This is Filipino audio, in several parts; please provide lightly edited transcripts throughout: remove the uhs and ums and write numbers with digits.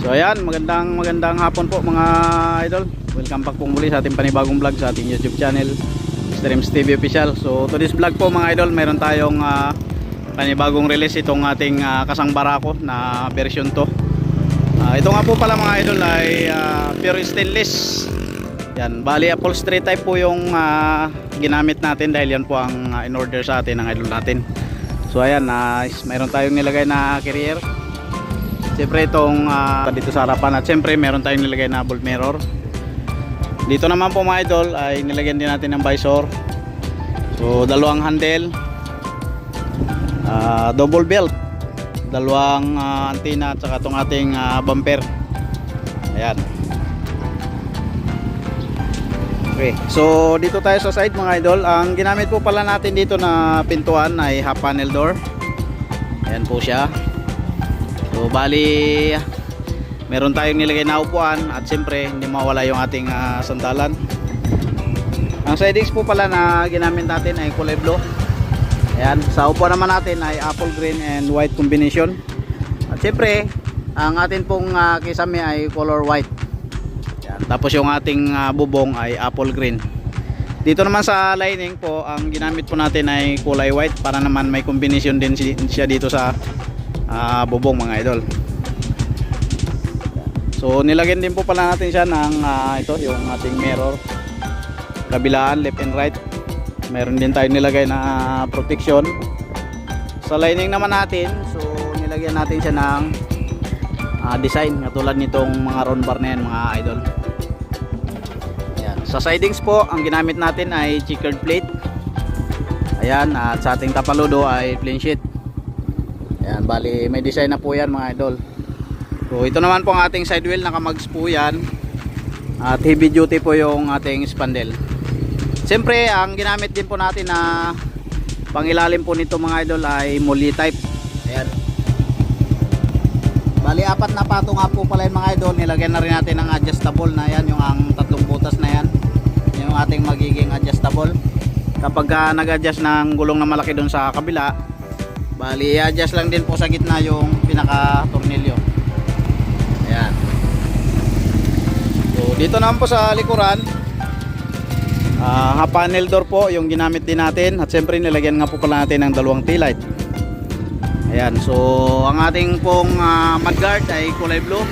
So ayan, magandang hapon po mga idol. Welcome back po muli sa ating panibagong vlog sa ating YouTube channel, Streams TV Official. So today's vlog po mga idol, mayroon tayong panibagong release itong ating kasang barako na version 2. Ito nga po pala mga idol ay pure stainless. Yan, bali upholstery type po yung ginamit natin dahil yan po ang in-order sa atin ng idol natin. So ayan, mayroon tayong nilagay na carrier. Siyempre itong dito sa harapan, at siyempre meron tayong nilagay na bolt mirror. Dito naman po mga idol ay nilagyan din natin ng visor. So dalawang handle, double belt, dalawang antenna at saka itong ating bumper. Ayan. Okay, so dito tayo sa side mga idol. Ang ginamit po pala natin dito na pintuan ay half panel door. Ayan po siya. So bali meron tayong nilagay na upuan at siyempre hindi mawala yung ating sandalan. Ang sidings po pala na ginamit natin ay kulay blue. Ayan, sa upuan naman natin ay apple green and white combination. At siyempre ang atin pong kisame ay color white. Ayan, tapos yung ating bubong ay apple green. Dito naman sa lining po, ang ginamit po natin ay kulay white para naman may combination din siya dito sa bubong mga idol. So nilagyan din po pala natin siya ng ito yung ating mirror kabilaan, left and right. Meron din tayo nilagay na protection sa lining naman natin. So nilagyan natin siya ng design katulad nitong mga round bar na yan mga idol. Ayan. Sa sidings po ang ginamit natin ay checkered plate. Ayan, at sa ating tapaludo ay plain sheet. Ayan, bali may design na po yan mga idol. So ito naman po ang ating side wheel, nakamags po yan. At heavy duty po yung ating spandel. Siyempre ang ginamit din po natin na pangilalim po nito mga idol ay molly type. Ayan. Bali apat na pato nga po pala yung mga idol. Nilagyan na rin natin ng adjustable na yan, yung ang tatlong butas na yan. Yung ating magiging adjustable. Kapag nag-adjust ng gulong na malaki doon sa kabila, bali i-adjust lang din po sa gitna yung pinaka tornilyo. Ayan. So dito naman po sa likuran, half panel door po yung ginamit din natin. At siyempre nilagyan nga po pala natin ng dalawang tail light. Ayan. So ang ating pong mudguard ay kulay blue.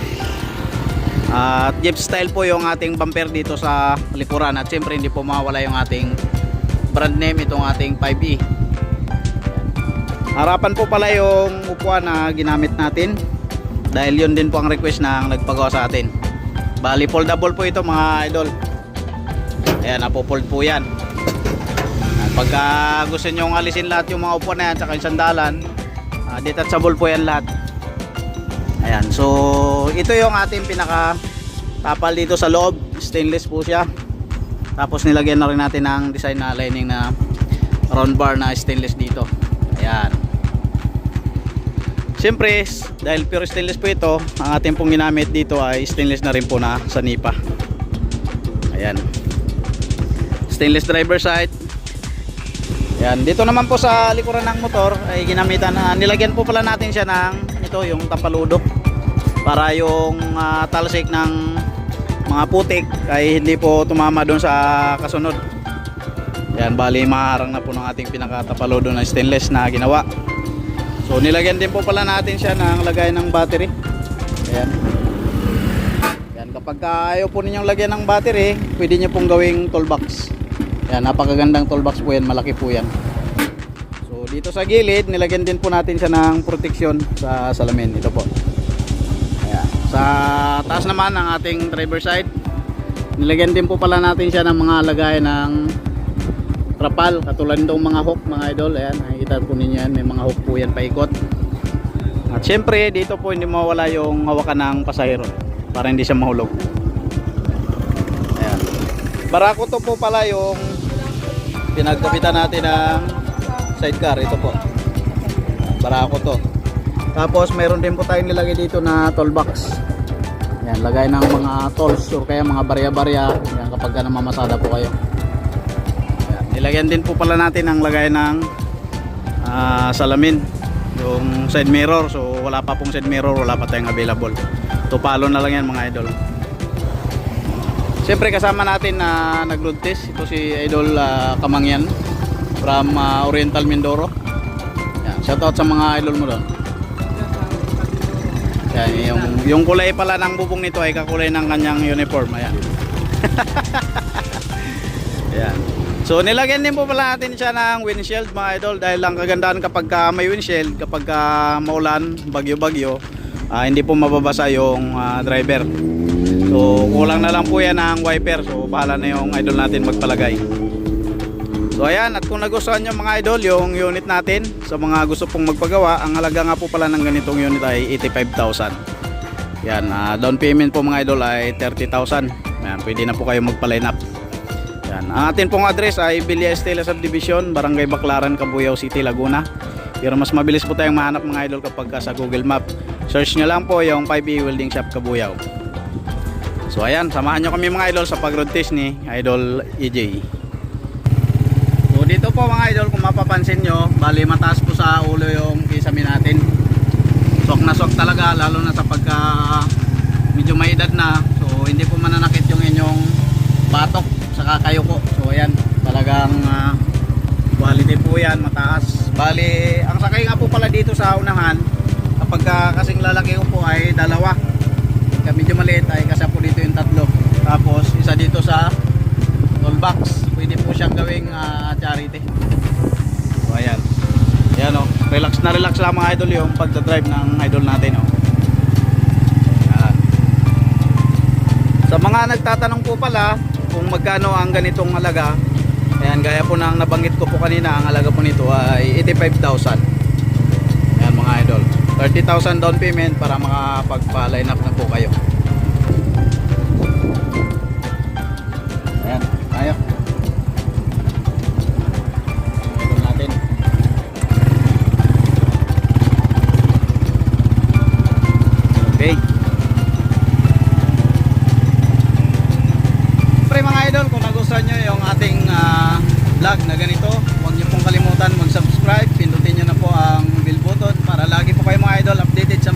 At Jeep style po yung ating bumper dito sa likuran. At siyempre hindi po mawala yung ating brand name, itong ating 5E. Harapan po pala yung upuan na ginamit natin dahil yun din po ang request ng nagpagawa sa atin. Bali foldable po ito mga idol. Ayan, napofold po yan. Pagka gusto nyo alisin lahat yung mga upuan na yan tsaka yung sandalan, detachable po yan lahat. Ayan, so ito yung ating pinaka tapal dito sa loob. Stainless po siya. Tapos nilagyan na rin natin ng design na lining na round bar na stainless dito. Ayan. Siyempre dahil pure stainless po ito, ang ating pong ginamit dito ay stainless na rin po na sa nipa. Ayan. Stainless driver side. Ayan. Dito naman po sa likuran ng motor ay ginamitan nilagyan po pala natin siya ng ito yung tapaludo para yung talsik ng mga putik ay hindi po tumama doon sa kasunod. Ayan, bali maharang na po ng ating pinakatapaludo na stainless na ginawa. So nilagyan din po pala natin siya ng lagay ng battery. Ayan. Ayan, kapag ayaw po ninyong lagyan ng battery, pwede nyo pong gawing toolbox. Ayan, napakagandang toolbox po yan, malaki po yan. So dito sa gilid, nilagyan din po natin siya ng protection sa salamin. Ito po. Ayan. Sa taas naman ng ating driver side, nilagyan din po pala natin siya ng mga lagay ng trapal, katulad nitong mga hook mga idol. Ayan, nakikita po ninyo yan, may mga hook po yan paikot. At syempre dito po hindi mawala yung hawakan ng pasahero para hindi siya mahulog. Ayan. Barako to po pala yung pinagkapitan natin ng sidecar. Ito po, barako to. Tapos mayroon din po tayong nilagay dito na toolbox. Ayan, lagay ng mga tools o kaya mga barya-barya. Ayan, kapag namamasada po kayo. Nilagyan din po pala natin ang lagay ng salamin, yung side mirror. So wala pa pong side mirror, wala pa tayong available. Tupalo na lang yan mga idol. Siyempre kasama natin na nag-road test. Ito si Idol Kamangyan from Oriental Mindoro. Yan, shoutout sa mga idol mo doon. Yan, yung kulay pala ng bubong nito ay kakulay ng kanyang uniform. Ayan. Ayan. So nilagyan din po pala natin siya ng windshield mga idol, dahil lang kagandahan kapag may windshield, kapag maulan, bagyo-bagyo, hindi po mababasa yung driver. So kulang na lang po yan ng wiper. So bahala na yung idol natin magpalagay. So ayan, at kung nagustuhan nyo mga idol yung unit natin, sa mga gusto pong magpagawa, ang halaga nga po pala ng ganitong unit ay 85,000. Yan, down payment po mga idol ay 30,000. Yan, pwede na po kayo magpa-line up. Yan, ang atin pong address ay Villa Estela Subdivision, Barangay Baclaran, Cabuyao City, Laguna. Pero mas mabilis po tayong mahanap mga idol kapag sa Google Map. Search nyo lang po yung 5E Welding Shop Cabuyao. So ayan, samahan nyo kami mga idol sa pag-road test ni Idol EJ. So dito po mga idol, kung mapapansin nyo, bali mataas po sa ulo yung kisame natin. Sok na sok talaga, lalo na sa pagka medyo may edad na. So hindi po mananakit yung inyong batok sa kakayuko. So ayan, talagang quality po yan, mataas. Bali, ang sakay nga po pala dito sa unahan, kapag kasing lalaki ko po ay dalawa. Medyo maliit ay kasi po dito yung tatlo. Tapos isa dito sa toolbox. Pwede po siyang gawing charity. So ayan. Ayan o. Relax na relax lang mga idol yung pagdadrive ng idol natin o. Ayan. Sa mga nagtatanong po pala kung magkano ang ganitong halaga, ayan, gaya po ng nabanggit ko po kanina, ang halaga po nito ay 85,000. Ayan mga idol, 30,000 down payment para makapagpa-line up na po kayo. Ayan, tayo. Idol natin. Okay. Siyempre mga idol, kung nagustuhan nyo yung ating vlog na ganito, huwag nyo pong kalimutan mag-subscribe, pindutin nyo na po ang bell button para lagi po kayo mga idol updated sa